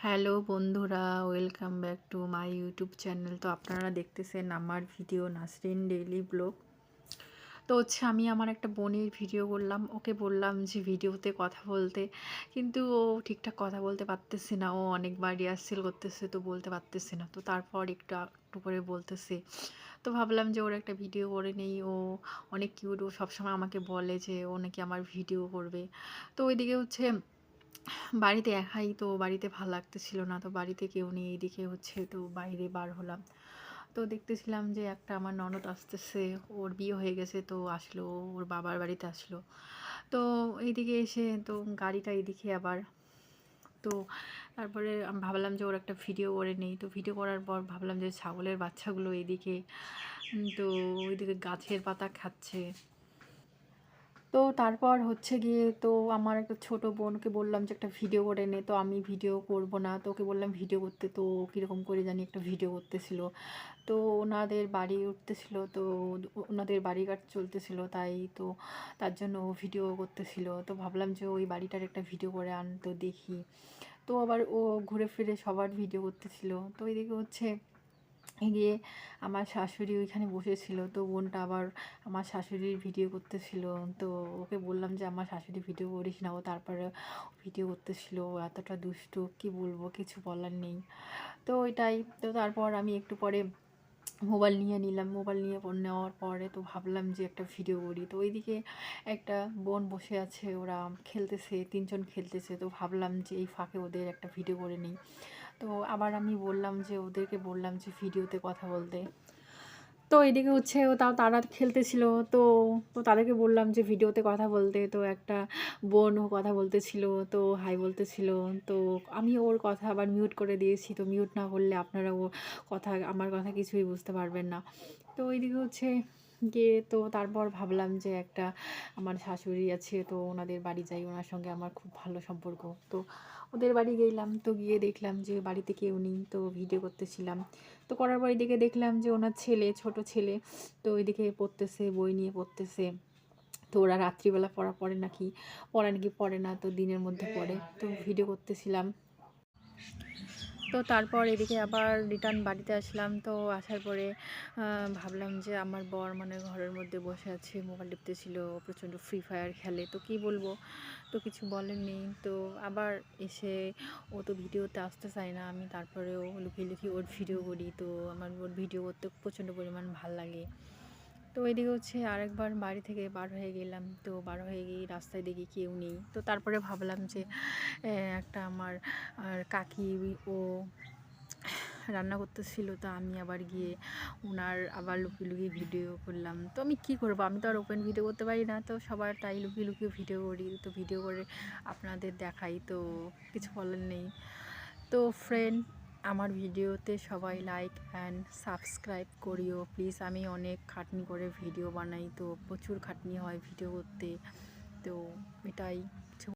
Hello বন্ধুরা, welcome back to my YouTube channel. তো আপনারা দেখতেছেন আমার ভিডিও নাসরিন ডেইলি ব্লগ। তো আমি আমার একটা বোনের ভিডিও করলাম, ওকে বললাম যে ভিডিওতে কথা বলতে, কিন্তু ও ঠিকঠাক কথা বলতে পারতেছে না। ও অনেকবার রিহার্সেল করতেছে, তো বলতে পারতেছে না। তো তারপর একটু একটু করে বলতেছে। তো ভাবলাম যে ওর একটা ভিডিও করে নেই। ও অনেক কিউট, ও সবসময় আমাকে বলে যে ও নাকি আমার ভিডিও করবে। তো ওইদিকে বাড়িতে একাই, তো বাড়িতে ভাল লাগতেছিল না, তো বাড়িতে কেউ নেই। এইদিকে তো বাইরে বার হলাম, তো দেখতেছিলাম যে একটা আমার ননদ আসতেছে, ওর বিয়ে হয়ে গেছে, তো আসলো, ওর বাবার বাড়িতে আসলো। তো এইদিকে এসে তো গাড়িটা এদিকে আবার, তো তারপরে আমি ভাবলাম যে ওর একটা ভিডিও করে নেই। তো ভিডিও করার পর ভাবলাম যে ছাগলের বাচ্চাগুলো এইদিকে, তো ওইদিকে গাছের পাতা খাচ্ছে। তো তারপর গিয়ে, তো আমার একটা ছোট বোনকে বললাম যে একটা ভিডিও করে নে। তো আমি ভিডিও করব না, তো ওকে বললাম ভিডিও করতে। তো ও কীরকম করে জানি একটা ভিডিও করতেছিল। তো ওনাদের বাড়ি উঠতেছিল, তো ওনাদের বাড়িঘাট চলতেছিল, তাই তো তার জন্য ও ভিডিও করতেছিল। তো ভাবলাম যে ওই বাড়িটার একটা ভিডিও করে আন, তো দেখি। তো আবার ও ঘুরে ফিরে সবার ভিডিও করতেছিল। তো এদিকে গিয়ে আমার শাশুড়ি ওইখানে বসেছিল, তো বোনটা আবার আমার শাশুড়ির ভিডিও করতেছিল। তো ওকে বললাম যে আমার শাশুড়ি ভিডিও করিস না, ও তারপরে ভিডিও করতেছিল। ও এতটা দুষ্টু, কি বলবো, কিছু বলার নেই। তো ওইটাই। তো তারপর আমি একটু পরে মোবাইল নিয়ে নিলাম। মোবাইল নেওয়ার পরে তো ভাবলাম যে একটা ভিডিও করি। তো ওইদিকে একটা বোন বসে আছে, ওরা খেলতেছে, তিনজন খেলতেছে। তো ভাবলাম যে এই ফাঁকে ওদের একটা ভিডিও করে নিই। তো আবার আমি বললাম যে ওদেরকে বললাম যে ভিডিওতে কথা বলতে। তো এদিকে ও তারা খেলতেছিল। তো তো তাদেরকে বললাম যে ভিডিওতে কথা বলতে। তো একটা বোনও কথা বলতেছিল, তো হাই বলতেছিল। তো আমি ওর কথা আবার মিউট করে দিয়েছি। তো মিউট না করলে আপনারা আমার কথা কিছুই বুঝতে পারবেন না। তো ওইদিকে গিয়ে, তো তারপর ভাবলাম যে একটা আমার শাশুড়ি আছে, তো ওনাদের বাড়ি যাই, ওনার সঙ্গে আমার খুব ভালো সম্পর্ক। তো ওদের বাড়ি গেলাম, তো গিয়ে দেখলাম যে বাড়িতে কেউ নেই, তো ভিডিও করতেছিলাম। তো করার পর এদিকে দেখলাম যে ওনার ছেলে, ছোট ছেলে, তো ওইদিকে পড়তেছে, বই নিয়ে পড়তেছে। তো ওরা রাত্রিবেলা পড়ে নাকি পড়ে না, তো দিনের মধ্যে পড়ে। তো ভিডিও করতেছিলাম। তো তারপর এদিকে আবার রিটার্ন বাড়িতে আসলাম। তো আসার পরে ভাবলাম যে আমার বর মানে ঘরের মধ্যে বসে আছে, মোবাইল টিপতেছিল, প্রচণ্ড ফ্রি ফায়ার খেলে। তো কী বলবো, তো কিছু বলেন নেই। তো আবার এসে ও তো ভিডিওতে আসতে চায় না, আমি তারপরেও লুকিয়ে লুকিয়ে ওর ভিডিও করি। তো আমার ওর ভিডিও করতে প্রচণ্ড পরিমাণ ভাল লাগে। তো এদিকে আরেকবার বাড়ি থেকে বার হয়ে গেলাম। তো বার হয়ে গিয়ে রাস্তায় দেখি কেউ নেই। তো তারপরে ভাবলাম যে একটা আমার কাকি, ও রান্না করতেছিল। তো আমি আবার গিয়ে ওনার আবার লুকিয়ে লুকিয়ে ভিডিও করলাম। তো আমি কী করবো, আমি তো আর ওপেন ভিডিও করতে পারি না। তো সবার তাই লুকিয়ে লুকিয়ে ভিডিও করি, তো ভিডিও করে আপনাদের দেখাই। তো কিছু বলার নেই। তো ফ্রেন্ড, আমার ভিডিওতে সবাই লাইক অ্যান্ড সাবস্ক্রাইব করিও প্লিজ। আমি অনেক খাটনি করে ভিডিও বানাই, তো প্রচুর খাটনি হয় ভিডিও করতে। তো এটাই।